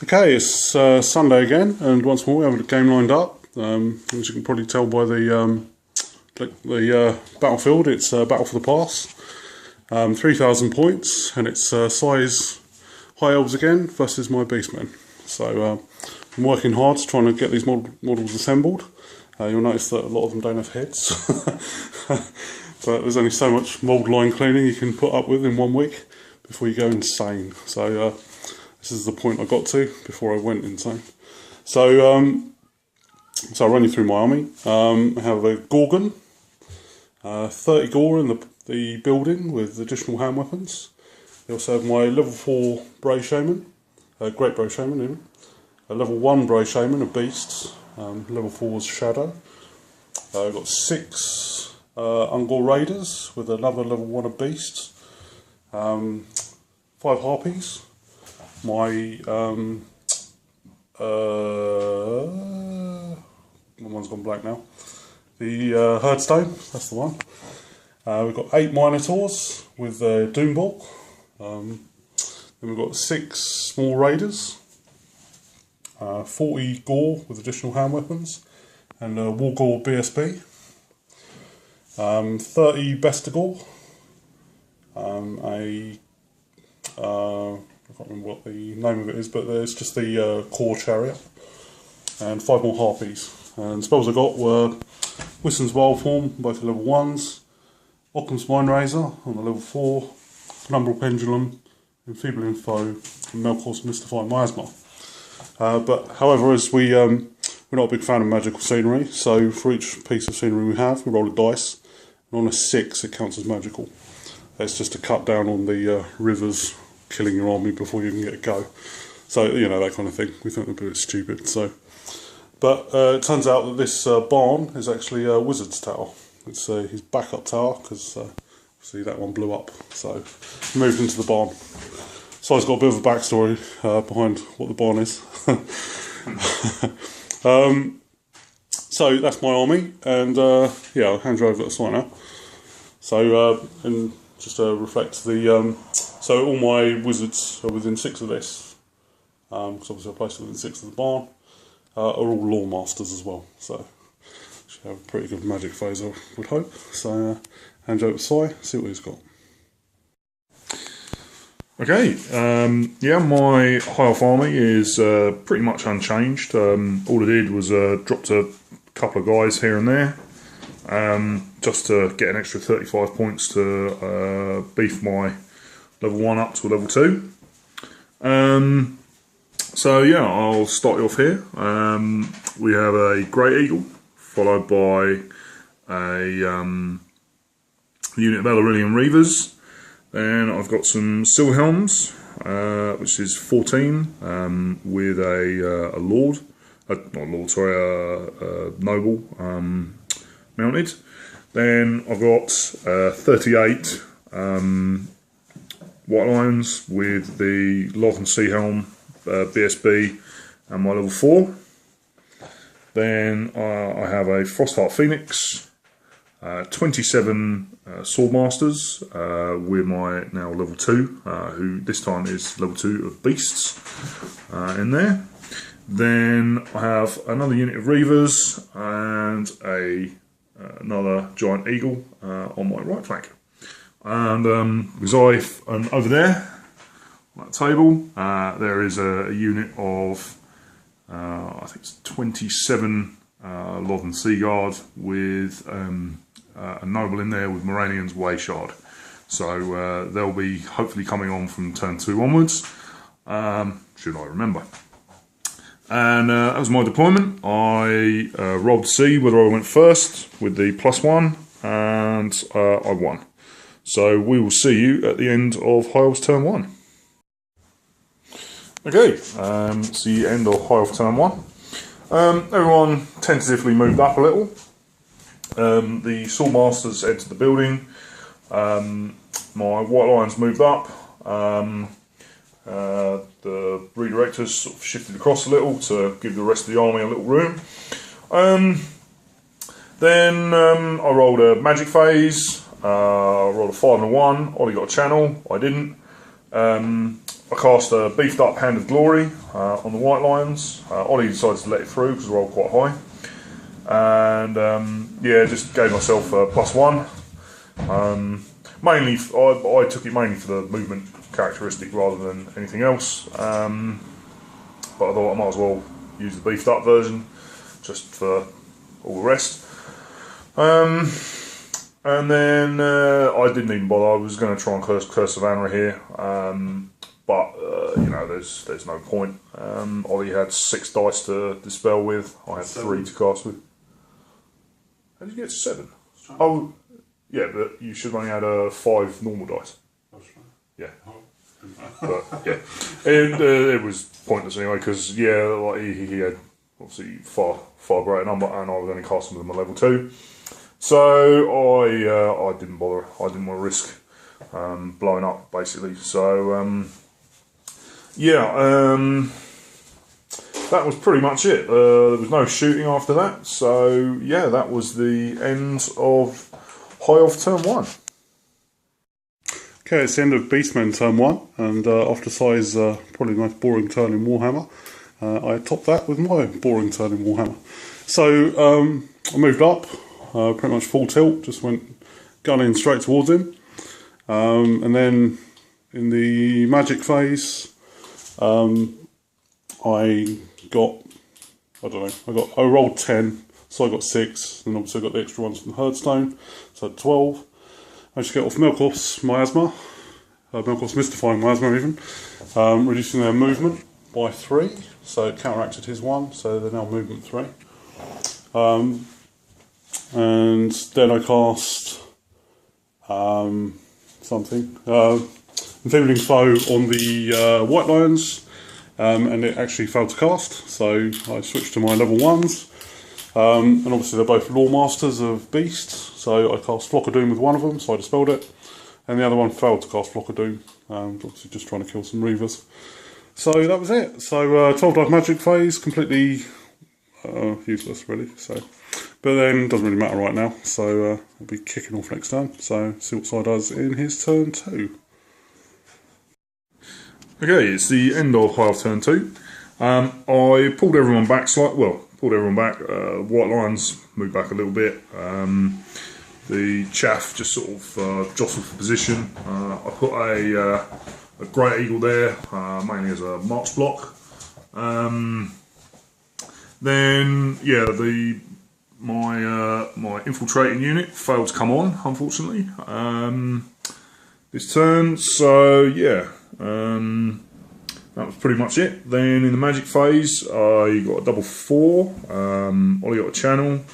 Okay, it's Sunday again, and once more we have a game lined up. As you can probably tell by the battlefield, it's Battle for the Pass. 3,000 points, and it's size High Elves again versus my Beastmen. So I'm working hard to try and get these models assembled. You'll notice that a lot of them don't have heads. But there's only so much mould line cleaning you can put up with in 1 week before you go insane. So this is the point I got to before I went insane. So I'll run you through my army. I have a Gorgon, 30 Gore in the building with additional hand weapons. I also have my level 4 Bray Shaman, Great Bray Shaman even. A level 1 Bray Shaman of Beasts, level 4's Shadow. I've got 6 Ungor Raiders with another level 1 of Beasts. 5 Harpies. My one's gone blank now. The Herdstone, that's the one. We've got 8 Minotaurs with Doomball. Then we've got 6 small Raiders. 40 Gore with additional hand weapons, and War Gore BSB. 30 Bestigor. I can't remember what the name of it is, but it's just the core chariot, and 5 more Harpies. And spells I got were Wisson's Wild Form, both level 1s, Occam's Mindrazor on the level 4, Penumbral Pendulum, Enfeebling Foe, and Melkor's Mystifying Miasma. But however, as we're not a big fan of magical scenery, so for each piece of scenery we have, we roll a dice, and on a 6 it counts as magical. It's just to cut down on the rivers killing your army before you can get a go. So, you know, that kind of thing. We think they're a bit stupid. So, but it turns out that this barn is actually a wizard's tower. It's his backup tower, because see, that one blew up. So he moved into the barn. So I've got a bit of a backstory behind what the barn is. So that's my army, and yeah, I'll hand you over to the site now. So and just to reflect the so all my wizards are within 6 of this, because obviously I placed them within 6 of the barn. Are all law masters as well, so should have a pretty good magic phase, I would hope. So hand you over to Si, see what he's got. Okay, yeah, my High Elf army is pretty much unchanged. All I did was dropped a couple of guys here and there, just to get an extra 35 points to beef my level 1 up to a level 2. So yeah, I'll start you off here. We have a Great Eagle, followed by a unit of Ellerillion Reavers. Then I've got some Silverhelms, which is 14, with a Lord, not a Lord, sorry, a Noble mounted. Then I've got 38 White Lions with the Loth and Sea Helm BSB and my level 4. Then I have a Frostheart Phoenix, 27 Swordmasters with my now level 2, who this time is level 2 of Beasts in there. Then I have another unit of Reavers and another Giant Eagle on my right flank. And over there on that table, there is a unit of I think it's 27 Lothern Sea Guard with a Noble in there with Moranian's Wayshard. So they'll be hopefully coming on from turn 2 onwards, should I remember. And that was my deployment. I rolled to see whether I went first with the +1, and I won. So we will see you at the end of High Elves turn 1. Okay, it's the end of High Elf turn 1. Everyone tentatively moved up a little. The Swordmasters entered the building. My White Lions moved up. The redirectors sort of shifted across a little to give the rest of the army a little room. Then I rolled a magic phase. I rolled a 5 and a 1. Ollie got a channel. I didn't. I cast a beefed up Hand of Glory on the white lions. Ollie decided to let it through because I rolled quite high. And yeah, just gave myself a +1. Mainly, I took it mainly for the movement characteristic rather than anything else. But I thought I might as well use the beefed up version just for all the rest. And then I didn't even bother. I was going to try and curse Savannah here, but you know, there's no point. Ollie had 6 dice to dispel with. I had 3 to cast with. How did you get to 7? Oh, yeah, but you should have only had 5 normal dice. Yeah. But yeah, it was pointless anyway because yeah, like he had obviously far greater number, and I was only casting with him at level 2. So I didn't bother. I didn't want to risk blowing up basically. So yeah, that was pretty much it. There was no shooting after that. So yeah, that was the end of High Elf turn 1. Okay, it's the end of Beastmen turn 1, and after Sai's probably the most boring turn in Warhammer, I topped that with my boring turn in Warhammer. So I moved up, pretty much full tilt, just went gunning straight towards him. And then in the magic phase, I rolled 10, so I got 6, and obviously I got the extra ones from the Herdstone, so I had 12. I just get off Melkoth's miasma, Melkoth's mystifying miasma even, reducing their movement by 3, so it counteracted his 1, so they're now movement 3. And then I cast something, Enfeebling Foe on the White Lions, and it actually failed to cast, so I switched to my level 1s. And obviously they're both Law Masters of Beasts, so I cast Flock of Doom with one of them, so I dispelled it, and the other one failed to cast Flock of Doom, obviously just trying to kill some Reavers. So that was it. So 12 dice magic phase, completely useless really, so, but then doesn't really matter right now, so I'll be kicking off next turn, so see what Sai does in his turn 2. Okay, it's the end of High Elf turn 2. I pulled everyone back slightly, White Lions moved back a little bit. The chaff just sort of jostled for position. I put a Great Eagle there, mainly as a march block. Then yeah, my infiltrating unit failed to come on, unfortunately, this turn. So yeah. That was pretty much it. Then in the magic phase, I got a double 4. Ollie got a channel.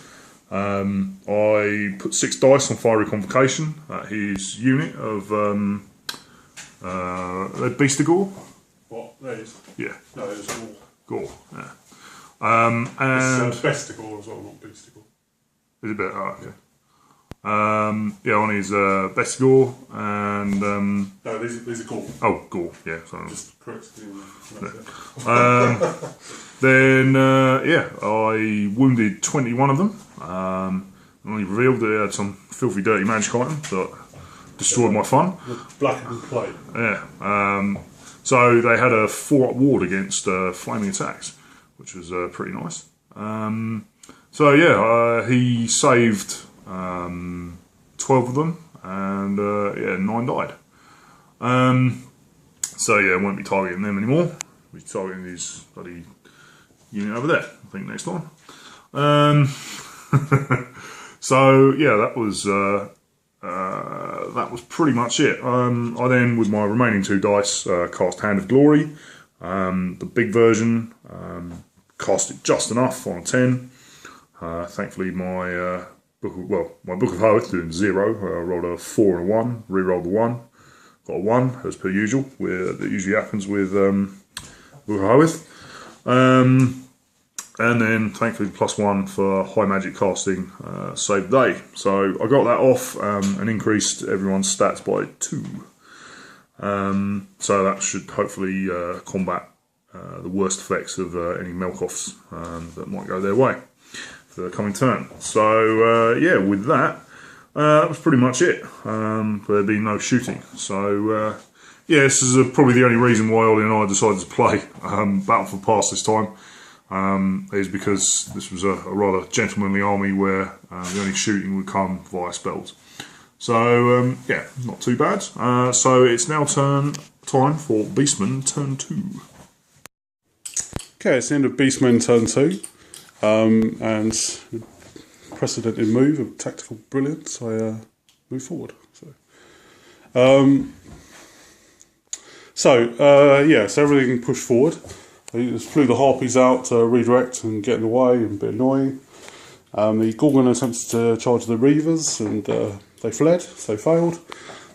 I put 6 dice on Fiery Convocation at his unit of Beastigore. What? These? Yeah. No, it's Gore. Yeah. And And it's Bestigore as well, not Beastigore. is it better? Oh, okay. Yeah, on his Beastigore and No, these are Gore. oh, Gore. Yeah. So Just correct. then yeah, I wounded 21 of them. Only revealed that they had some filthy, dirty magic item that destroyed my fun. The blackened plate. Yeah. So they had a 4-up ward against flaming attacks, which was pretty nice. So yeah, he saved 12 of them, and yeah, 9 died. So yeah, I won't be targeting them anymore. We'll be targeting his bloody unit over there, I think, next time. So yeah, that was pretty much it. I then, with my remaining 2 dice, cast Hand of Glory, the big version, cast it just enough on 10. Thankfully, my Book of Hoeth doing 0. I rolled a 4 and a 1, re-rolled the 1, got a 1 as per usual. That usually happens with Book of Hoeth. And then thankfully +1 for high magic casting saved the day. So I got that off and increased everyone's stats by 2. So that should hopefully combat the worst effects of any Melkoths that might go their way for the coming turn. So yeah, with that, that was pretty much it. There'd been no shooting. So yeah, this is probably the only reason why Ollie and I decided to play Battle for the Past this time, is because this was a rather gentlemanly army where the only shooting would come via spells. So, yeah, not too bad. So it's now time for Beastmen turn 2. Okay, it's the end of Beastmen turn 2, and precedented move of tactical brilliance, I move forward. So everything pushed forward. I just flew the Harpies out to redirect and get in the way and a bit annoying. The Gorgon attempted to charge the Reavers and they fled, so failed.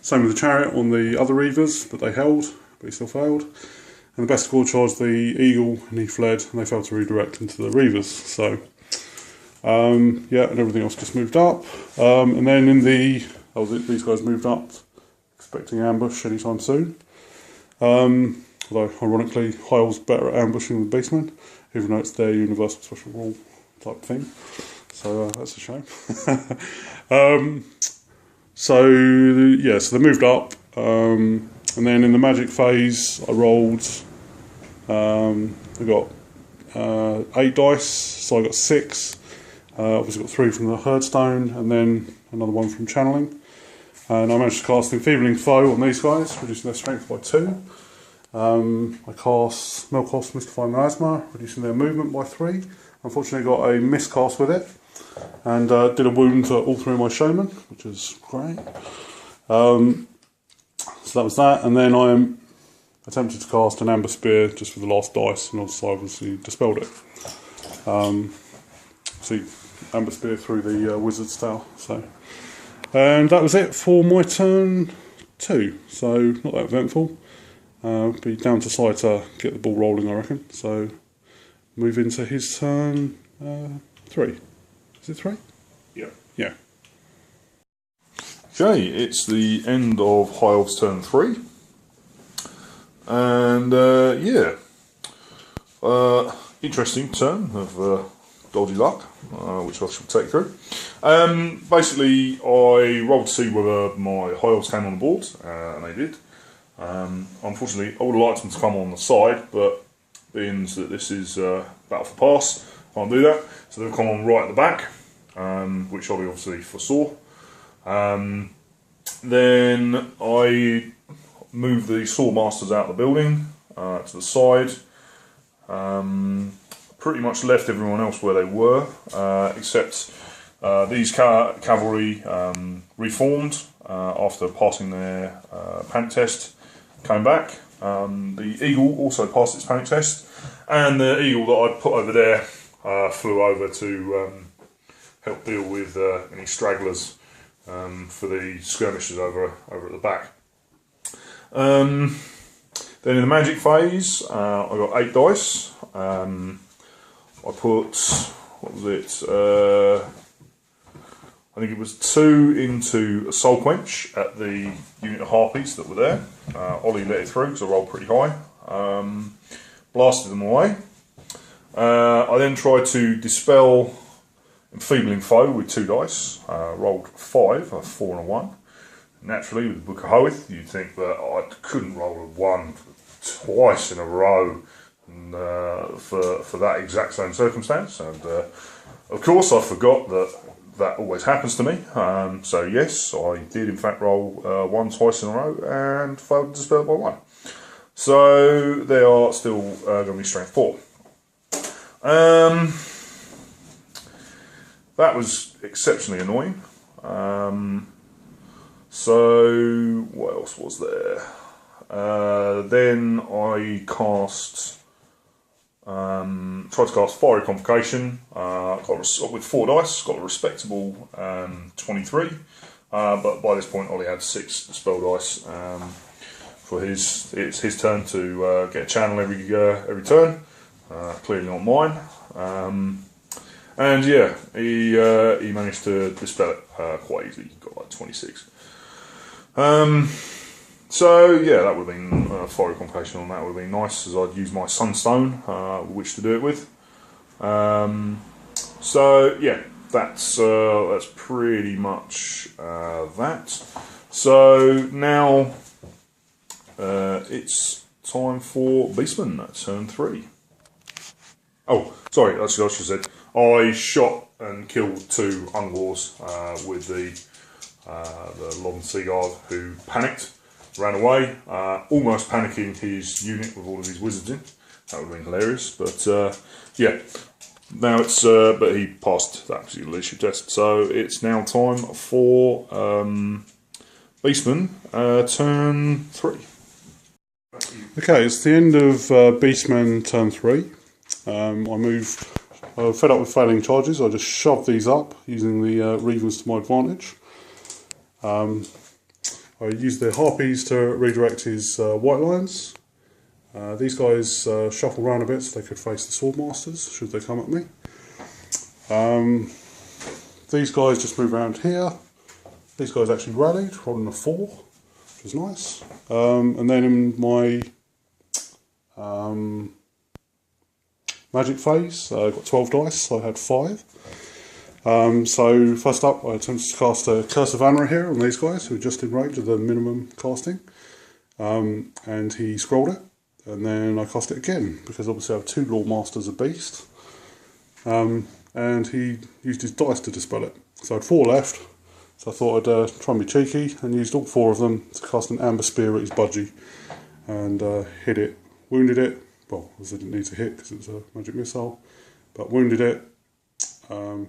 Same with the Chariot on the other Reavers, but they held, but he still failed. And the Besticle charged the Eagle and he fled and they failed to redirect into the Reavers. So, and everything else just moved up. And then these guys moved up, expecting ambush anytime soon. Although, ironically, Hyle's better at ambushing than Beastmen, even though it's their universal special rule type thing. So that's a shame. So they moved up, and then in the magic phase, I rolled. I got 8 dice, so I got 6. Obviously, got 3 from the Herdstone, and then another 1 from channeling. And I managed to cast Enfeebling Foe on these guys, reducing their strength by 2. I cast Melkoth's Mystifying Miasma, reducing their movement by 3. Unfortunately, got a miscast with it, and did a wound to all 3 of my showmen, which is great. So that was that, and then I attempted to cast an Amber Spear just with the last dice, and also obviously dispelled it. See, Amber Spear through the Wizard's Tower. So, and that was it for my turn 2. So not that eventful. Be down to Sai to get the ball rolling, I reckon. So move into his turn 3. Is it 3? Yeah. Yeah. Okay, it's the end of High Elves turn 3. And interesting turn of dodgy luck, which I shall take through. Basically, I rolled to see whether my High Elves came on the board, and they did. Unfortunately, I would have liked them to come on the side, but being that this is Battle for Pass, can't do that. So they've come on right at the back, which Ollie obviously foresaw. Then I moved the Swordmasters out of the building to the side. Pretty much left everyone else where they were, except these cavalry reformed after passing their panic test. Came back. The Eagle also passed its panic test, and the Eagle that I'd put over there flew over to help deal with any stragglers for the skirmishers over at the back. Then in the magic phase, I got 8 dice. I put, what was it? I think it was 2 into a Soul Quench at the unit of Harpies that were there. Ollie let it through because I rolled pretty high. Blasted them away. I then tried to dispel Enfeebling Foe with 2 dice. Rolled 5, a 4 and a 1. Naturally, with the Book of Hoeth, you'd think that I couldn't roll a 1 twice in a row for that exact same circumstance. And of course, I forgot that always happens to me. So yes, I did in fact roll 1 twice in a row and failed to dispel it by 1. So they are still going to be strength 4. That was exceptionally annoying. So what else was there? Then I tried to cast Fiery Convocation. With 4 dice, got a respectable 23. But by this point, Ollie had 6 spell dice. For it's his turn to get a channel every turn. Clearly not mine. And yeah, he managed to dispel it quite easily. He got like 26. So yeah, that would have been Fiery Convocation on that would have been nice, as I'd use my Sunstone, which to do it with. So yeah, that's pretty much that. So now it's time for Beastmen at turn 3. Oh, sorry, that's what I should have said. I shot and killed 2 Ungors with the Lothern Sea Guard, who panicked, ran away, almost panicking his unit with all of his wizards in. That would have been hilarious, but yeah. Now it's, but he passed that particular leadership test, so it's now time for Beastmen, turn 3. Okay, it's the end of Beastmen turn 3. I fed up with failing charges. I just shoved these up using the Reavers to my advantage. I used the Harpies to redirect his white lines. These guys shuffled around a bit so they could face the Swordmasters should they come at me. These guys just moved around here. These guys actually rallied, rolling a 4, which was nice. And then in my magic phase, I got 12 dice, so I had 5. So first up, I attempted to cast a Curse of Anra here on these guys who were just in range of the minimum casting. And he scrolled it. And then I cast it again, because obviously I have 2 Lord Masters of Beast. And he used his dice to dispel it. So I had 4 left, so I thought I'd try and be cheeky, and used all 4 of them to cast an Amber Spear at his budgie. And hit it, wounded it, well, I didn't need to hit because it was a magic missile, but wounded it.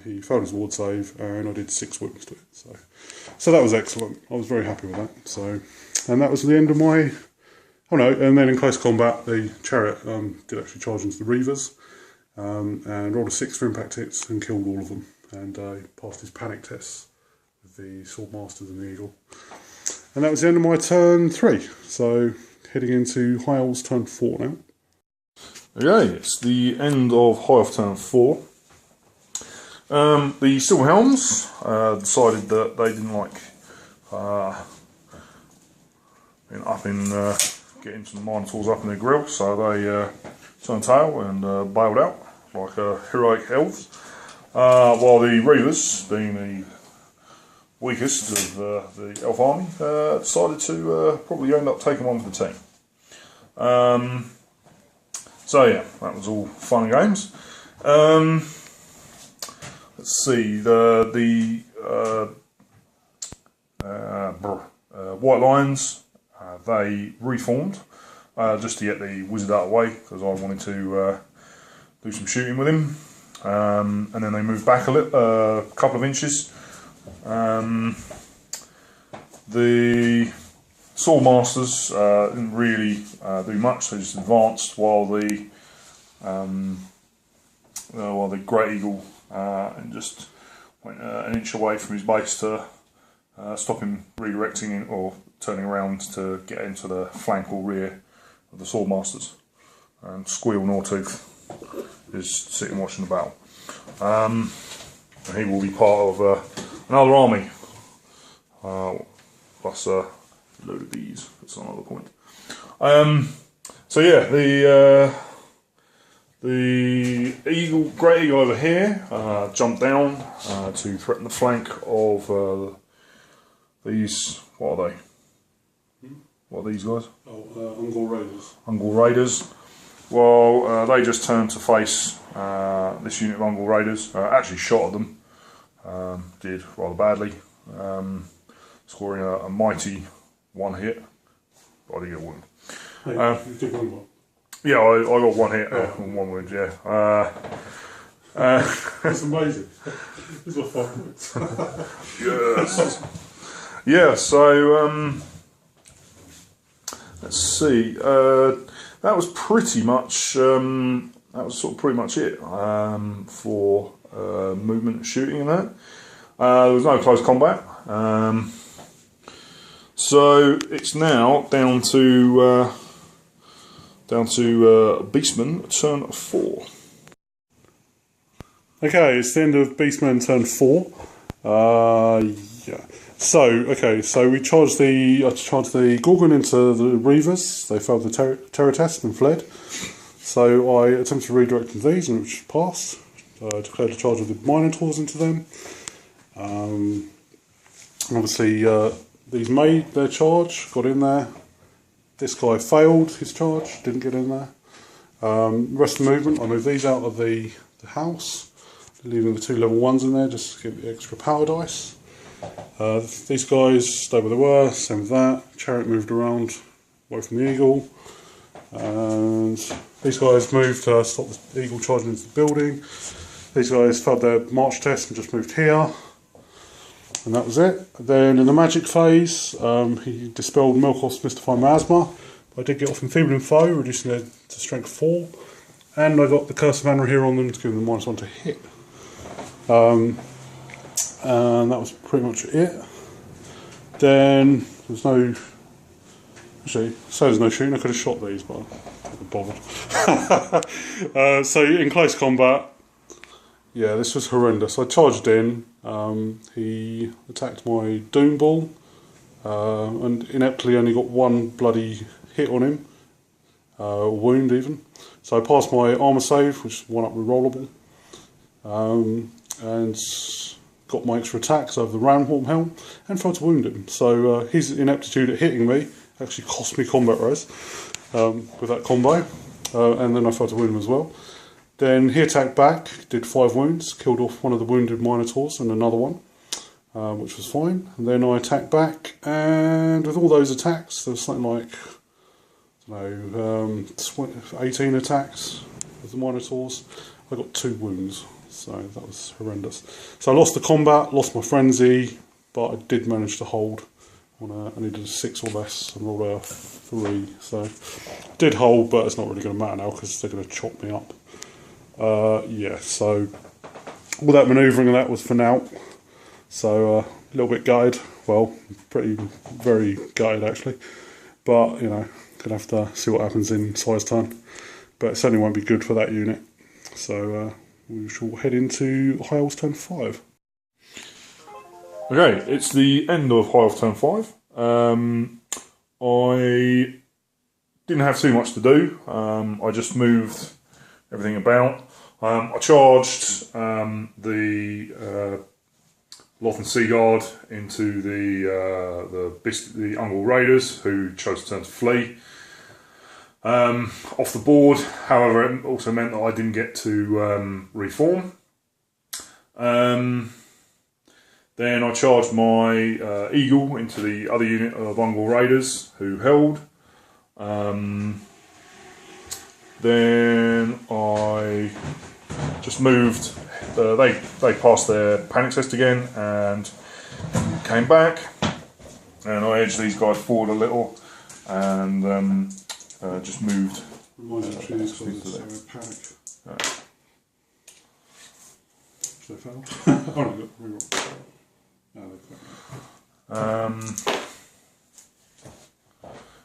He failed his ward save, and I did 6 wounds to it. So that was excellent. I was very happy with that. So, and that was the end of my... Oh no, and then in close combat, the chariot did actually charge into the Reavers, and rolled a 6 for impact hits and killed all of them, and passed his panic tests with the Swordmasters and the Eagle. And that was the end of my turn 3, so heading into High Elves turn 4 now. Okay, it's the end of High Elf turn 4. The Silverhelms decided that they didn't like being up in... getting some Minotaurs up in their grill, so they turned tail and bailed out like heroic elves. While the Reavers, being the weakest of the elf army, decided to probably end up taking one for the team. So yeah, that was all fun and games. Let's see, the White Lions. They reformed just to get the wizard out of the way, because I wanted to do some shooting with him, and then they moved back a couple of inches. The Swordmasters didn't really do much; they just advanced while the Great Eagle and just went an inch away from his base to stop him redirecting or turning around to get into the flank or rear of the Swordmasters. And Squeal Gnawtooth is sitting watching the battle. And he will be part of another army, plus a load of these at some other point. So yeah, the eagle, Great Eagle over here, jumped down to threaten the flank of these. What are they? What are these guys? Oh, Ungor Raiders. Ungor Raiders. Well, they just turned to face this unit of Ungor Raiders. Actually shot at them. Did rather badly. Scoring a mighty 1 hit. But I did get a wound. Hey, you did one more. Yeah, I got 1 hit and 1 wound, yeah. That's amazing. This is a 5 points. Yes. Yeah, so let's see. That was pretty much pretty much it for movement and shooting and that. There was no close combat. So it's now down to Beastmen turn 4. Okay, it's the end of Beastmen turn 4. Yeah. So we charged the Gorgon into the Reavers. They failed the terror test and fled. So I attempted to redirect these, and which passed. I declared a charge of the Minotaurs into them. Obviously, these made their charge, got in there, this guy failed his charge, didn't get in there. Rest of the movement, I moved these out of the house, leaving the 2 level 1s in there just to give the extra power dice. These guys stayed where they were, same with that. Chariot moved around away from the eagle. And these guys moved to stop the eagle charging into the building. These guys failed their march test and just moved here. And that was it. Then in the magic phase, he dispelled Melkoth's Mystifying Miasma. I did get off Enfeebling Foe, reducing their to strength 4. And I got the Curse of Anra here on them to give them -1 to hit. And that was pretty much it. Then there's no... Actually, so there's no shooting. I could have shot these, but I couldn't bothered. So in close combat, yeah, this was horrendous. I charged in. He attacked my Doom Ball, and ineptly only got 1 bloody hit on him, wound even. So I passed my armour save, which is 1 up rerollable, and got my extra attacks over the Ramhorn Helm, and failed to wound him. So his ineptitude at hitting me actually cost me combat res with that combo, and then I failed to wound him as well. Then he attacked back, did 5 wounds, killed off one of the wounded Minotaurs and another one, which was fine. And then I attacked back, and with all those attacks, there was something like, I don't know, 18 attacks with the Minotaurs. I got 2 wounds, so that was horrendous. So I lost the combat, lost my frenzy, but I did manage to hold. I needed a 6 or less and rolled a 3, so I did hold, but it's not really going to matter now because they're going to chop me up. Yeah, so all that manoeuvring and that was for now. So a little bit gutted, well, very gutted actually. But you know, gonna have to see what happens in size turn. But it certainly won't be good for that unit. So we shall head into High Elves turn 5. Okay, it's the end of High Elves turn 5. I didn't have too much to do. I just moved everything about. I charged the Lothan Sea Guard into the Ungol Raiders, who chose to turn to flee. Off the board, however, it also meant that I didn't get to reform. Then I charged my Eagle into the other unit of Ungol Raiders, who held. Then I just moved. They passed their panic test again and came back. And I edged these guys forward a little and just moved.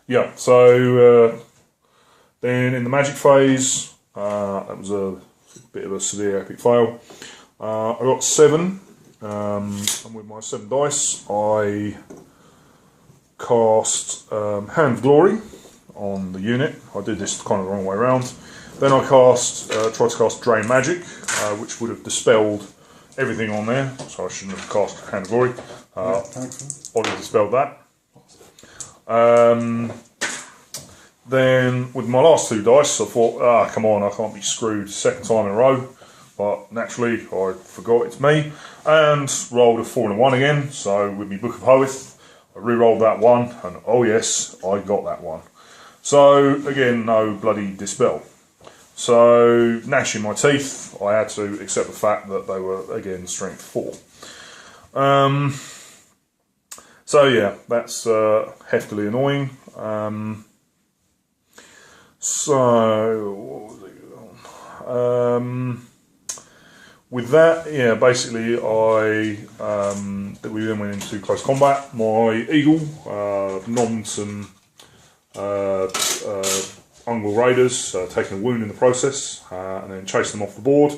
Yeah, so then in the magic phase, that was a bit of a severe epic fail. I got 7, and with my 7 dice, I cast Hand of Glory on the unit. I did this kind of the wrong way around. Then I tried to cast Drain Magic, which would have dispelled everything on there, so I shouldn't have cast Hand of Glory. Already dispelled that. Then with my last 2 dice, I thought, come on, I can't be screwed 2nd time in a row. But naturally, I forgot it's me, and rolled a 4 and a 1 again. So with my Book of Hoeth, I re-rolled that 1, and oh yes, I got that 1. So again, no bloody dispel. So gnashing my teeth, I had to accept the fact that they were again strength 4. So yeah, that's heftily annoying. So what was it on? With that, yeah, basically we then went into close combat. My Eagle nommed some Ungol Raiders, taking a wound in the process, and then chased them off the board.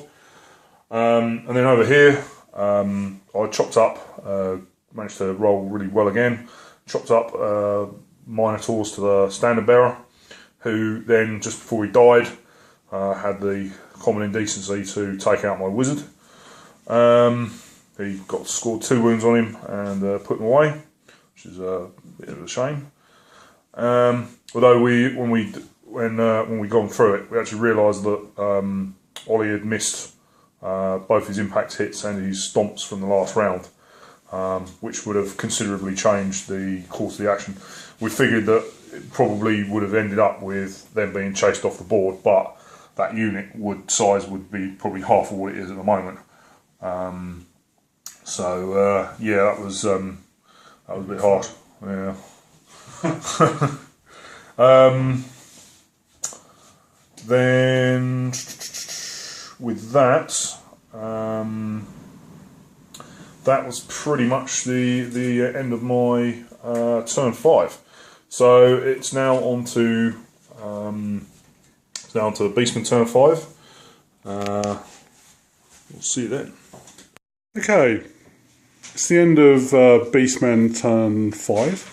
And then over here, I chopped up, managed to roll really well again, chopped up Minotaurs to the Standard Bearer, who then, just before he died, had the common indecency to take out my Wizard. He scored 2 wounds on him and put him away, which is a bit of a shame. although when we gone through it, we actually realised that Ollie had missed both his impact hits and his stomps from the last round, which would have considerably changed the course of the action. We figured that it probably would have ended up with them being chased off the board, but that unit size would be probably half of what it is at the moment. Yeah, that was a bit hard. Yeah. Then with that, that was pretty much the end of my turn 5. So it's now on to the Beastmen turn 5. We'll see you then. Okay, it's the end of Beastmen turn 5.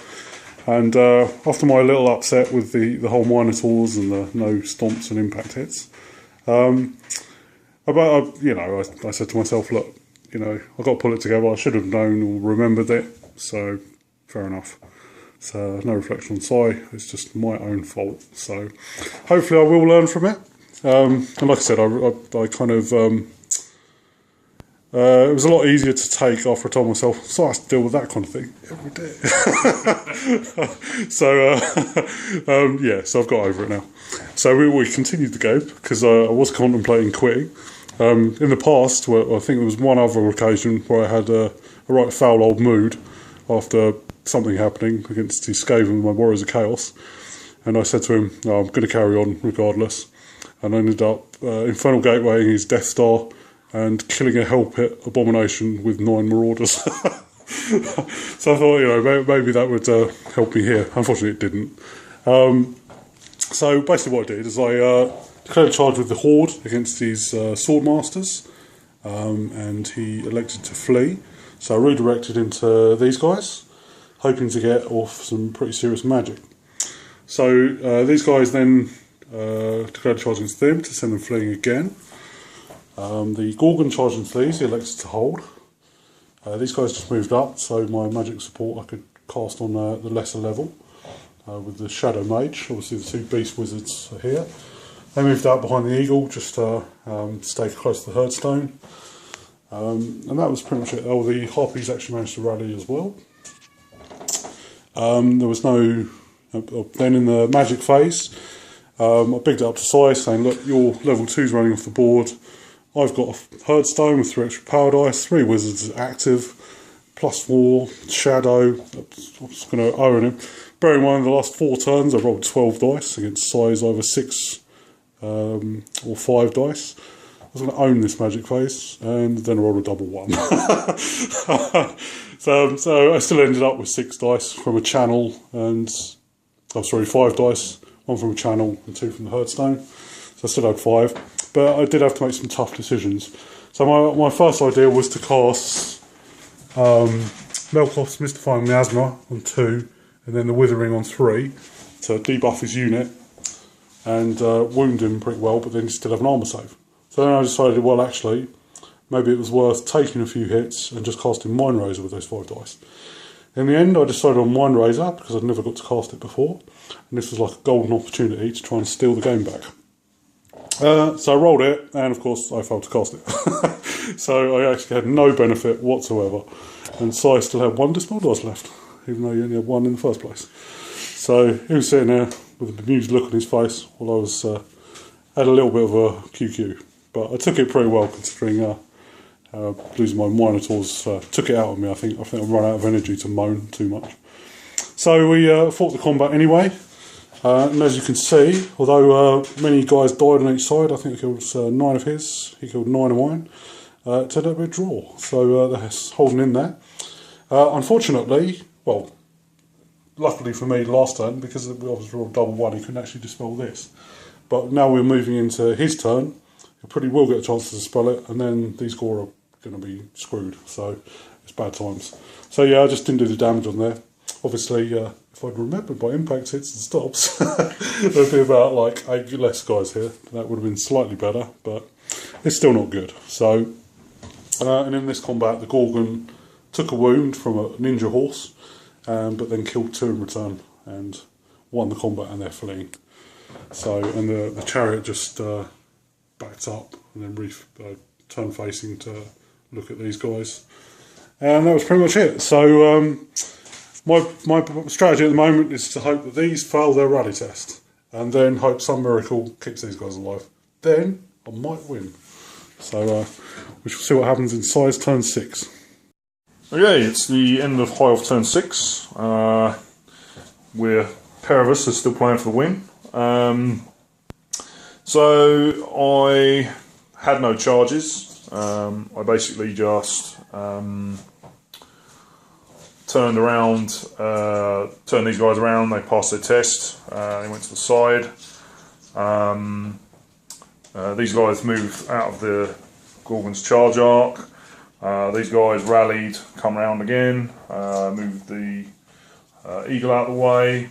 And after my little upset with the whole Minotaurs and the no stomps and impact hits, I said to myself, look, I've got to pull it together. I should have known or remembered it, so fair enough. So no reflection on Sai, it's just my own fault. So hopefully I will learn from it. And like I said, I kind of... it was a lot easier to take after I told myself, so I have to deal with that kind of thing every day. So I've got over it now. So we continued the game because I was contemplating quitting. In the past, I think there was one other occasion where I had a right foul old mood after something happening against his Skaven with my Warriors of Chaos. And I said to him, no, I'm going to carry on regardless. And I ended up Infernal Gatewaying his Death Star and killing a Hell Pit Abomination with 9 Marauders. So I thought, maybe that would help me here. Unfortunately, it didn't. So basically what I did is I declared a charge with the Horde against his Swordmasters, and he elected to flee. So I redirected into these guys, hoping to get off some pretty serious magic. So these guys then declared a charge against them to send them fleeing again. The Gorgon charged into these, he elected to hold. These guys just moved up, so my magic support I could cast on the lesser level with the Shadow Mage. Obviously the 2 Beast Wizards are here. They moved out behind the Eagle just to stay close to the Herdstone. And that was pretty much it. Oh, the Harpies actually managed to rally as well. There was no... then in the magic phase, I bigged it up to Sai, saying, look, your level 2's running off the board. I've got a Herdstone with 3 extra power dice, 3 wizards active, +4 shadow. I'm just going to own him. Bear in mind, the last 4 turns I rolled 12 dice against Sai's either 6 or 5 dice. I was going to own this magic phase, and then I rolled a double 1. So I still ended up with 6 dice from a channel, and 5 dice, 1 from a channel and 2 from the Herdstone. So I still had 5. But I did have to make some tough decisions. So my first idea was to cast Melkoth's Mystifying Miasma on 2, and then the Withering on 3 to debuff his unit and wound him pretty well, but then still have an armour save. So then I decided, well, actually, maybe it was worth taking a few hits and just casting Mind Razor with those 5 dice. In the end, I decided on Mind Razor because I'd never got to cast it before, and this was like a golden opportunity to try and steal the game back. So I rolled it, and of course I failed to cast it. So I actually had no benefit whatsoever, and Sai still had 1 Dispel dice left, even though he only had 1 in the first place. So he was sitting there with a bemused look on his face while I was had a little bit of a QQ, but I took it pretty well considering losing my Minotaurs took it out of me. I think I run out of energy to moan too much. So we fought the combat anyway. And as you can see, although many guys died on each side, I think I killed 9 of his, he killed 9 of mine, it turned out to be a draw. So that's holding in there. Unfortunately, well, luckily for me last turn, because we obviously rolled double 1, he couldn't actually dispel this. But now we're moving into his turn, he probably will get a chance to dispel it, and then these Gore are going to be screwed, so it's bad times. So yeah, I just didn't do the damage on there. Obviously, if I'd remembered my impact hits and stops, there'd be about like 8 less guys here. That would have been slightly better, but it's still not good. So, and in this combat, the Gorgon took a wound from a ninja horse, but then killed 2 in return, and won the combat and they're fleeing. So, and the chariot just backed up and then turned facing to look at these guys. And that was pretty much it. So my strategy at the moment is to hope that these fail their rally test, and then hope some miracle keeps these guys alive. Then I might win. So we shall see what happens in size turn 6. Okay, it's the end of High Elf turn 6. We're pair of us are still playing for the win. So I had no charges. I basically just turned these guys around. They passed their test. They went to the side. These guys moved out of the Gorgon's charge arc. These guys rallied, come round again, moved the eagle out of the way,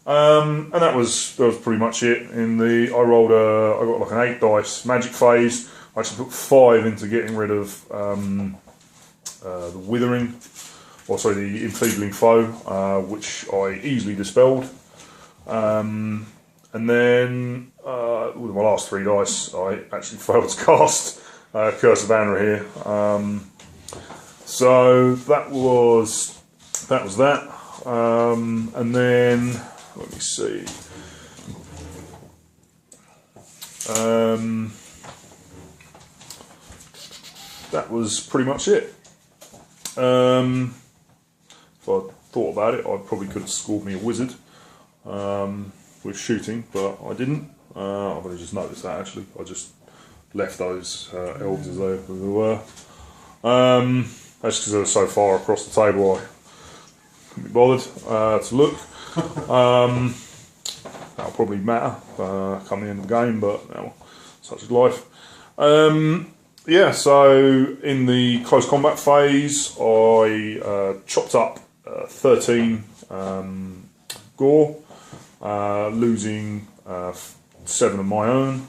and that was pretty much it. I got like an 8 dice magic phase. I actually put 5 into getting rid of the withering, the enfeebling foe, which I easily dispelled. And then with my last 3 dice, I actually failed to cast Curse of Anra here. So that was that. And then let me see. That was pretty much it. If I thought about it, I probably could have scored me a wizard with shooting, but I didn't. I've only just noticed that actually. I just left those elves as they were. That's because they were so far across the table I couldn't be bothered to look. That'll probably matter come the end of the game, but such is life. Yeah, so in the close combat phase, I chopped up 13 gore, losing 7 of my own.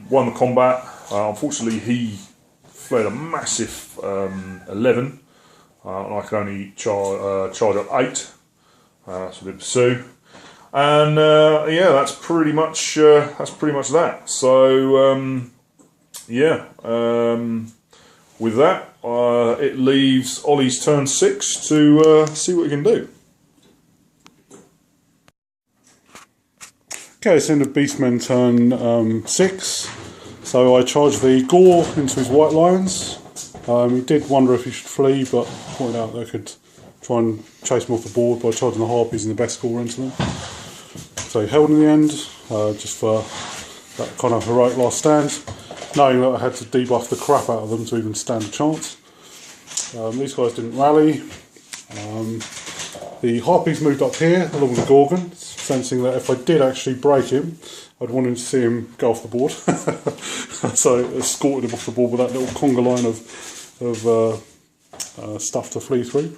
Won the combat. Unfortunately, he fled a massive 11, and I could only charge up 8, so I did pursue. And yeah, that's pretty much that. So yeah, with that, it leaves Ollie's turn 6 to see what he can do. Okay, it's end of Beastmen turn 6. So I charged the Gore into his White Lions. He did wonder if he should flee, but pointed out that I could try and chase him off the board by charging the Harpies and the best Gore into them. So he held in the end, just for that kind of heroic last stand, knowing that I had to debuff the crap out of them to even stand a chance. These guys didn't rally. The Harpies moved up here along with the Gorgon, sensing that if I did actually break him, I'd want him to see him go off the board. So I escorted him off the board with that little conga line of stuff to flee through.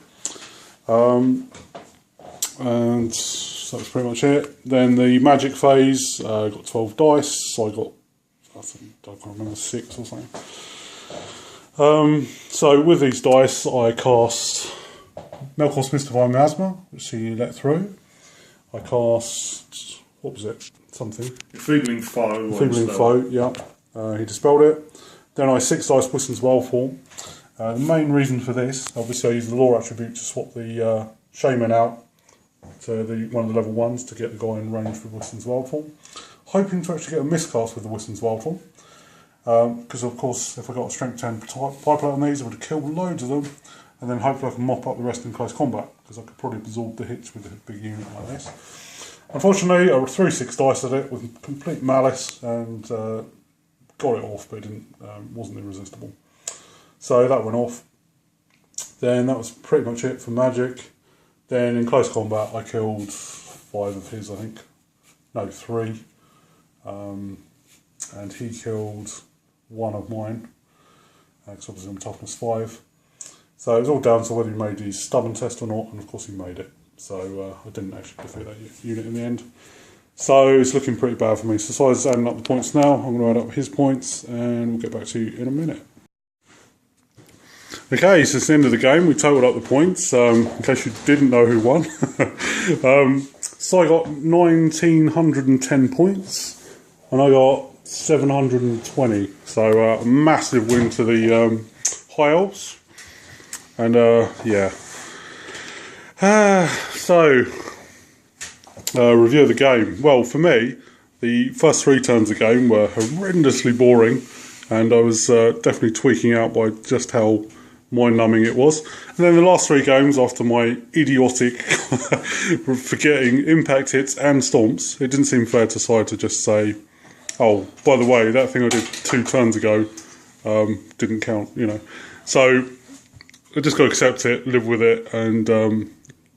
And so that was pretty much it. Then the magic phase, got 12 dice, so I got, I can't remember, 6 or something. So with these dice, I cast Melkor's Mist Divine Miasma, which he let through. I cast, what was it? Something. Enfeebling foe. Enfeebling foe, yeah. He dispelled it. Then I 6 dice Whiston's Wildform. The main reason for this, obviously I used the lore attribute to swap the Shaman out to one of the level 1s to get the guy in range with Whiston's Wildform. Hoping to actually get a miscast with the Whiston's Wildform. Because of course, if I got a strength 10 pipeline on these, I would have killed loads of them. And then hopefully I can mop up the rest in close combat, because I could probably absorb the hits with a big unit like this. Unfortunately, I threw 6 dice at it with complete malice and got it off, but it wasn't irresistible. So that went off. Then that was pretty much it for magic. Then in close combat, I killed 5 of his, I think. No, 3. And he killed 1 of mine, because obviously I'm toughness 5. So it was all down to whether he made his stubborn test or not, and of course he made it. So I didn't actually defeat that unit in the end. So it's looking pretty bad for me. So Si's adding up the points now. I'm going to add up his points, and we'll get back to you in a minute. Okay, so it's the end of the game. We totaled up the points, in case you didn't know who won. So I got 1910 points, and I got 720. So a massive win to the High Elves. And yeah. Review of the game. Well, for me, the first 3 turns of the game were horrendously boring, and I was definitely tweaking out by just how mind-numbing it was. And then the last 3 games, after my idiotic forgetting impact hits and stomps, it didn't seem fair to side to just say, oh, by the way, that thing I did 2 turns ago didn't count, you know. So I just got to accept it, live with it, and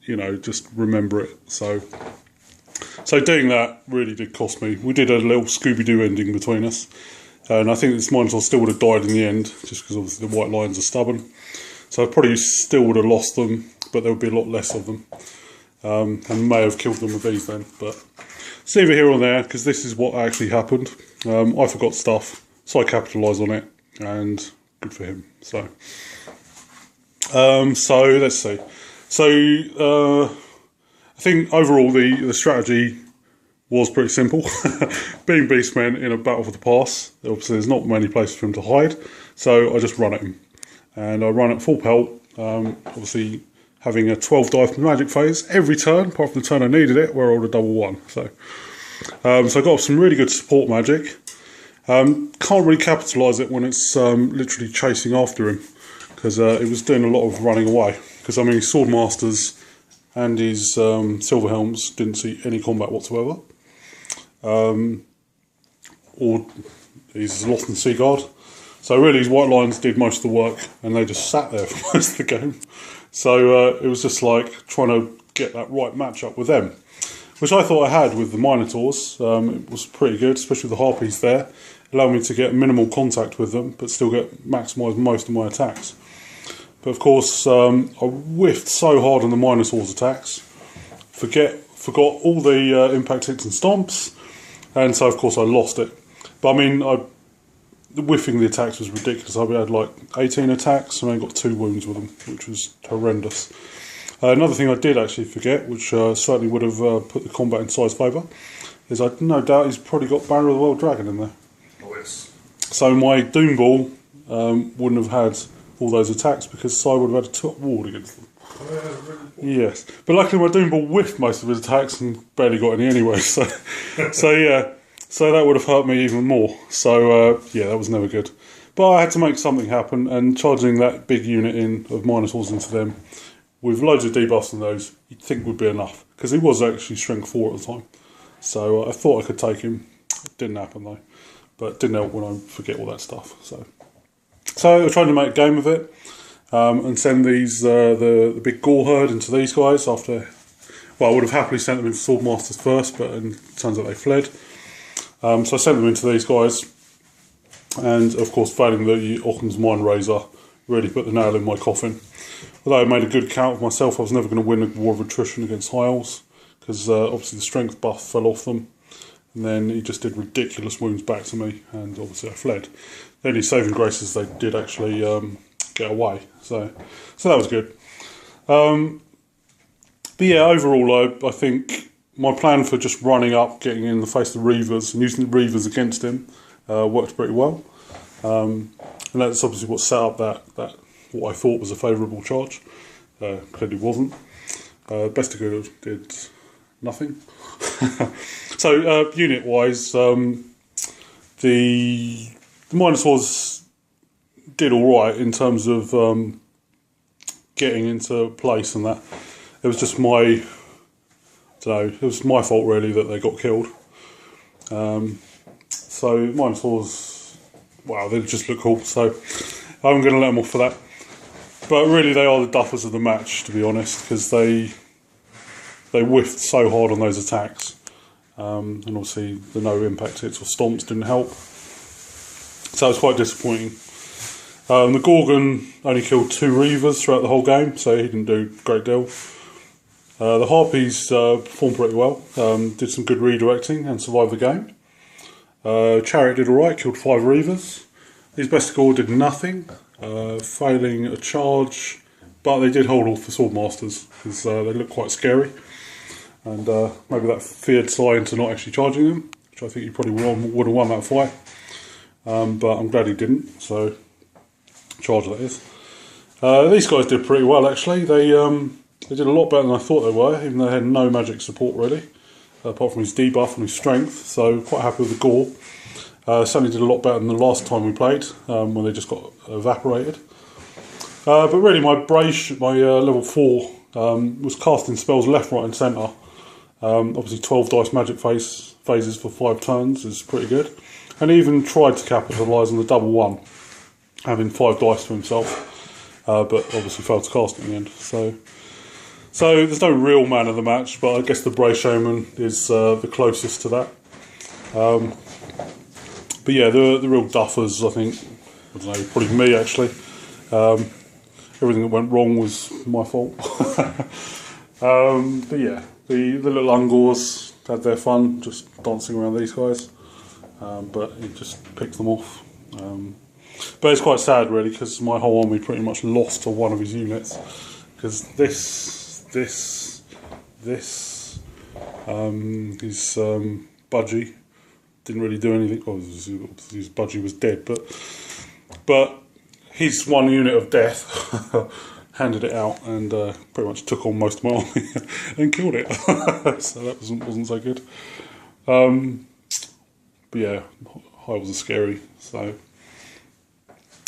you know, just remember it. So doing that really did cost me. We did a little Scooby-Doo ending between us, and I think this Minotaur still would have died in the end, just because obviously the white lions are stubborn. So I probably still would have lost them, but there would be a lot less of them, and may have killed them with these then. But it's neither here or there, because this is what actually happened. I forgot stuff, so I capitalised on it, and good for him. So let's see. So I think overall the strategy was pretty simple. Being Beastmen in a battle for the pass, obviously there's not many places for him to hide, so I just run at him. And I run at full pelt, obviously having a 12 dive magic phase every turn, apart from the turn I needed it, where I rolled a double 1. So I got some really good support magic. Can't really capitalise it when it's literally chasing after him, because it was doing a lot of running away. Because, I mean, his Swordmasters and his Silver Helms didn't see any combat whatsoever. Or his Lost and Sea Guard. So really his White Lions did most of the work, and they just sat there for most of the game. So it was just like trying to get that right matchup with them, which I thought I had with the Minotaurs. It was pretty good, especially with the Harpies there. Allowed me to get minimal contact with them, but still maximise most of my attacks. But of course, I whiffed so hard on the Minotaurs' attacks, forgot all the impact hits and stomps, and so of course I lost it. But I mean, whiffing the attacks was ridiculous. I had like 18 attacks and I got 2 wounds with them, which was horrendous. Another thing I did actually forget, which certainly would have put the combat in Sai's favour, is I no doubt he's probably got Banner of the World Dragon in there. Oh yes. So my Doom Ball wouldn't have had all those attacks, because Sai would have had a top ward against them. Yes, but luckily my Doom Ball whiffed most of his attacks and barely got any anyway. So yeah, so that would have hurt me even more. So yeah, that was never good. But I had to make something happen, and charging that big unit in of Minotaurs into them with loads of debuffs on those, you'd think would be enough, because he was actually strength 4 at the time. So I thought I could take him. It didn't happen though, but it didn't help when I forget all that stuff. So I tried to make a game of it, and send these the big Gore herd into these guys after. Well, I would have happily sent them into Swordmasters first, but it turns out they fled. So I sent them into these guys, and of course, failing the Occam's Mind Razor really put the nail in my coffin. Although I made a good account of myself, I was never going to win a war of attrition against High Elves, because obviously the strength buff fell off them. And then he just did ridiculous wounds back to me, and obviously I fled. The only saving graces, they did actually get away, so that was good. But yeah, overall I think my plan for just running up, getting in the face of the Reavers and using the Reavers against him worked pretty well. And that's obviously what set up that what I thought was a favourable charge. Clearly wasn't. Best of good did nothing. So unit wise, the Minotaurs did all right in terms of getting into place and that. It was just it was my fault really that they got killed. So Minotaurs, wow, they just look cool. So I'm going to let them off for that. But really, they are the duffers of the match, to be honest, because they whiffed so hard on those attacks. And obviously the no impact hits or stomps didn't help. So it was quite disappointing. The Gorgon only killed 2 Reavers throughout the whole game, so he didn't do a great deal. The Harpies performed pretty well, did some good redirecting and survived the game. Chariot did alright, killed 5 Reavers. His Besticore did nothing, failing a charge, but they did hold off the Swordmasters, because they look quite scary. and maybe that feared Sly into not actually charging him, which I think he probably would have won that fight. But I'm glad he didn't. So charge that is. These guys did pretty well actually. They did a lot better than I thought they were, even though they had no magic support really, apart from his debuff and his strength. So quite happy with the gore. Certainly did a lot better than the last time we played, when they just got evaporated. But really, my level 4 was casting spells left, right, and centre. Obviously, 12 dice magic phases for 5 turns is pretty good, and he even tried to capitalise on the double 1, having 5 dice to himself, but obviously failed to cast it in the end. So there's no real man of the match, but I guess the Bray Showman is the closest to that. But yeah, the real duffers, I think, I don't know, probably me actually. Everything that went wrong was my fault. But yeah, the little Ungors had their fun just dancing around these guys, but he just picked them off. But it's quite sad really, because my whole army pretty much lost to one of his units, because this his Budgie didn't really do anything. Oh, his Budgie was dead, but his one unit of death handed it out and pretty much took on most of my army and killed it. So that wasn't so good. But yeah, High Elves are scary. So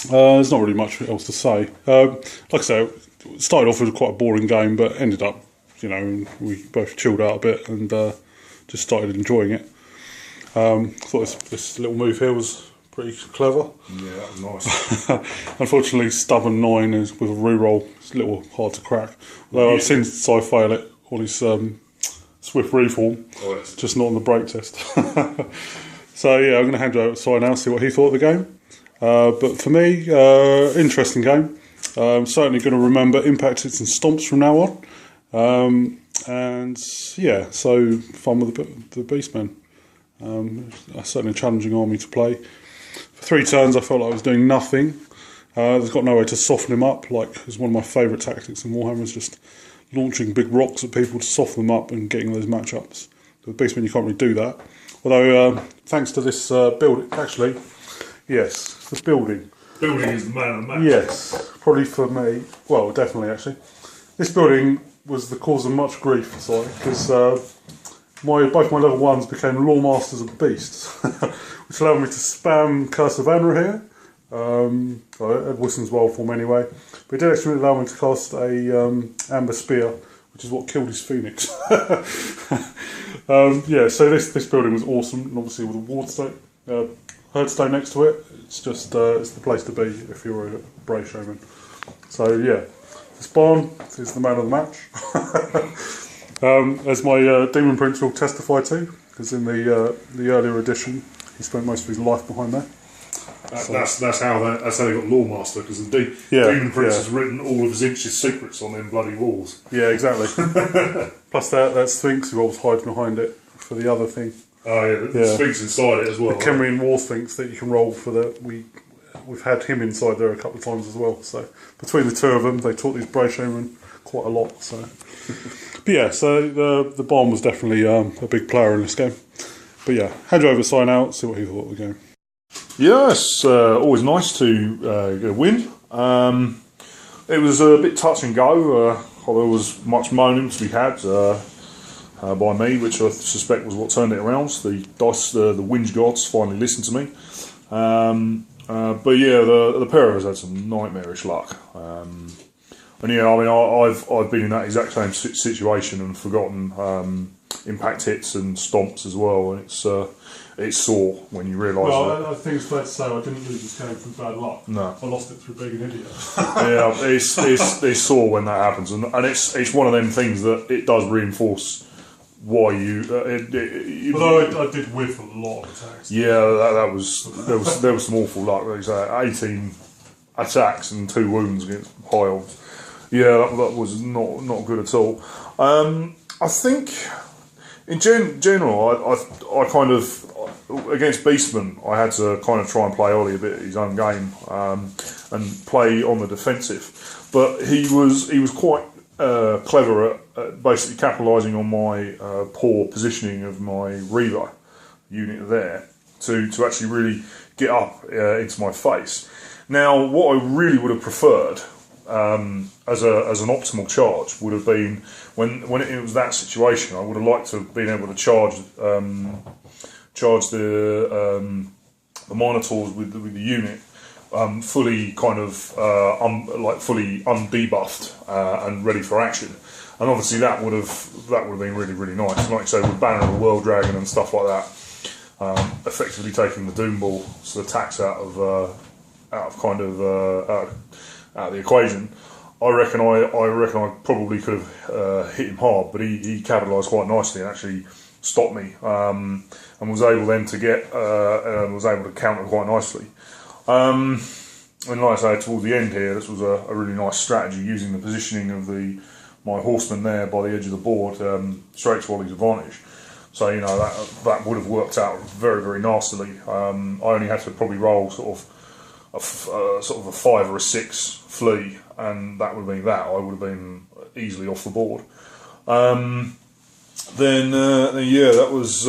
there's not really much else to say. Like I say, it started off with quite a boring game, but ended up, we both chilled out a bit and just started enjoying it. I thought this little move here was pretty clever. Yeah, that was nice. Unfortunately, stubborn 9 is with a reroll. It's a little hard to crack. Although I've seen Si fail it on his Swift Reform, just not on the break test. So yeah, I'm going to hand you over to Si now, see what he thought of the game. But for me, interesting game. I'm certainly going to remember impact hits and stomps from now on. And yeah, so fun with the Beastmen. Certainly a challenging army to play. For 3 turns I felt like I was doing nothing. There's got no way to soften him up, like it's one of my favourite tactics in Warhammer, is just launching big rocks at people to soften them up and getting those matchups. With Beastmen you can't really do that. Although thanks to this build, actually, yes, the building. Building is the man of the match. Yes, probably for me, well definitely actually. This building was the cause of much grief, because both my level 1s became Law Masters of Beasts, which allowed me to spam Curse of Anra here. Ed Wilson's well form anyway. But it did actually allow me to cast a Amber Spear, which is what killed his Phoenix. Yeah, so this building was awesome, and obviously with a Wardstone, Herdstone next to it, it's just it's the place to be if you're a Bray Showman. So yeah, this barn is the man of the match. As my Demon Prince will testify to, because in the earlier edition he spent most of his life behind there. That's how they got Lawmaster, because the Demon Prince has written all of Zinch's secrets on them bloody walls. Yeah, exactly. Plus that Sphinx who always hides behind it for the other thing. Oh yeah, the Sphinx inside it as well. The Kemrian War Sphinx that you can roll for we've had him inside there a couple of times as well. So between the two of them, they taught these Bray Showmen quite a lot. So, but yeah, so the bomb was definitely a big player in this game. But yeah, hand you over, sign out, see what he thought of the game. Yes, always nice to get a win. It was a bit touch and go. There was much moaning to be had by me, which I suspect was what turned it around. The dice, the whinge gods finally listened to me. But yeah, the pair of us had some nightmarish luck. And yeah, I mean, I've been in that exact same situation and forgotten impact hits and stomps as well, and it's sore when you realise. Well, I think it's fair to say I didn't lose this game through bad luck. No, I lost it through being an idiot. Yeah, it's sore when that happens, and it's one of them things that it does reinforce why you. Although I did whiff a lot of attacks. Yeah, there was some awful luck. Like you say, 18 attacks and 2 wounds against High Elves. Yeah, that was not good at all. I think in general, I kind of against Beastmen, I had to kind of try and play Ollie a bit his own game and play on the defensive. But he was quite clever at basically capitalising on my poor positioning of my Reaver unit there to actually really get up into my face. Now, what I really would have preferred as an optimal charge would have been when it was that situation. I would have liked to have been able to charge the Minotaurs with the unit fully kind of fully undebuffed and ready for action. And obviously that would have been really, really nice. And like I say, with Banner of the World Dragon and stuff like that, effectively taking the Doom Ball's attacks out of the equation. I reckon I probably could have hit him hard, but he capitalised quite nicely and actually stopped me, and was able then to get was able to counter quite nicely. And like I say, towards the end here, this was a really nice strategy, using the positioning of my horseman there by the edge of the board straight to Ollie's advantage. So you know that would have worked out very, very nastily. I only had to probably roll sort of a 5 or a 6 flea, and that would have been that. I would have been easily off the board. Then that was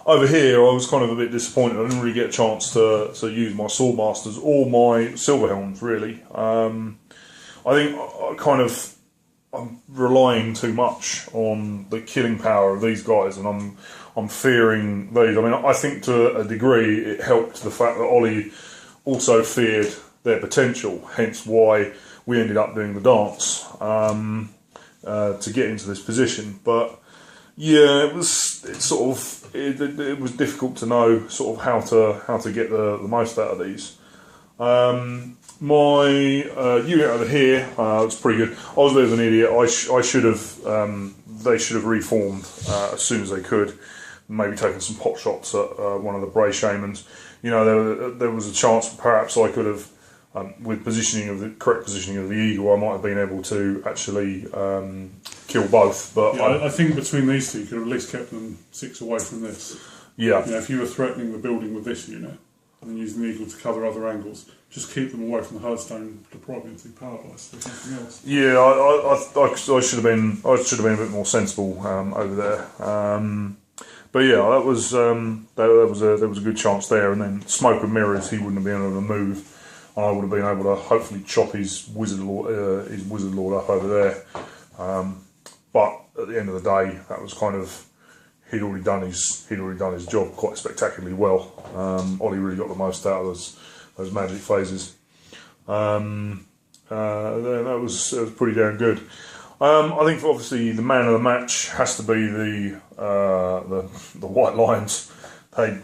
over here. I was kind of a bit disappointed. I didn't really get a chance to use my Swordmasters or my Silverhelms really. I think I'm relying too much on the killing power of these guys, and I'm fearing these. I mean, I think to a degree it helped the fact that Ollie also feared their potential, hence why we ended up doing the dance to get into this position. But yeah, it was difficult to know sort of how to get the most out of these. My unit over here was pretty good. I was a bit of an idiot. I should have. They should have reformed as soon as they could. Maybe taken some pot shots at one of the Bray Shamans. You know, there was a chance perhaps I could have, with the correct positioning of the eagle, I might have been able to actually kill both. But yeah, I think between these two, you could have at least kept them 6 away from this. Yeah. You know, if you were threatening the building with this unit and then using the eagle to cover other angles, just keep them away from the Hearthstone, depriving the power blast or something else. Yeah, I should have been a bit more sensible over there. But yeah, that was there was a good chance there, and then Smoke and Mirrors, he wouldn't have been able to move. I would have been able to hopefully chop his Wizard Lord up over there. But at the end of the day, that was kind of he'd already done his job quite spectacularly well. Ollie really got the most out of those magic phases. That was pretty damn good. I think obviously the man of the match has to be the White Lions. They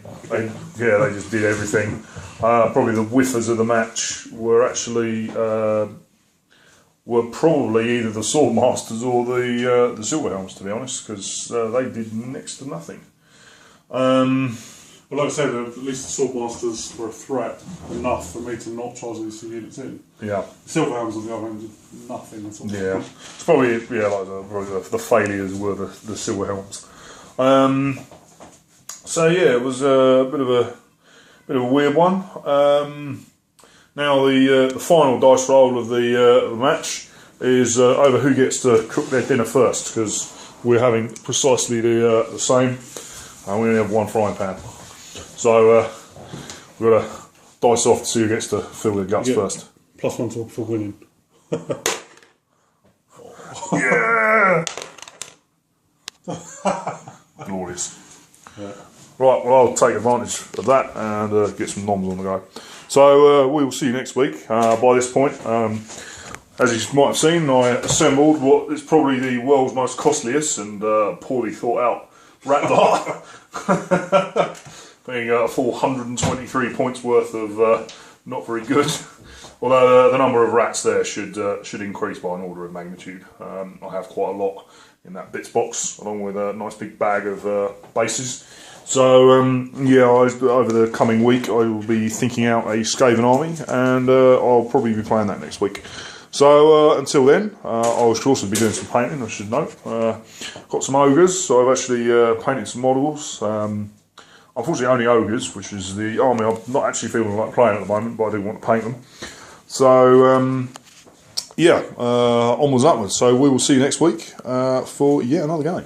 just did everything. Probably the whiffers of the match were actually probably either the Swordmasters or the Silverhelms, to be honest, because they did next to nothing. Well, like I said, at least the Swordmasters were a threat enough for me to not charge these 2 units in. Yeah. The Silverhelms on the other hand did nothing at all. Yeah. It's probably probably the failures were the Silverhelms. So yeah, it was a bit of a weird one. Now the final dice roll of the match is over who gets to cook their dinner first, because we're having precisely the same, and we only have one frying pan. So we've got to dice off to see who gets to fill their guts first. +1 for winning. Yeah! Glorious. Yeah. Right, well, I'll take advantage of that and get some noms on the go. So we will see you next week. By this point, as you might have seen, I assembled what is probably the world's most costliest and poorly thought out rat dart. Being a full 123 points worth of not very good. Although the number of rats there should increase by an order of magnitude. I have quite a lot in that bits box, along with a nice big bag of bases. So over the coming week I will be thinking out a Skaven army, and I'll probably be playing that next week. So until then, I will also be doing some painting, I should note. Got some ogres, so I've actually painted some models. Unfortunately only ogres, which is the army I'm not actually feeling like playing at the moment, but I do want to paint them. So yeah, onwards, upwards. So we will see you next week for yet another game.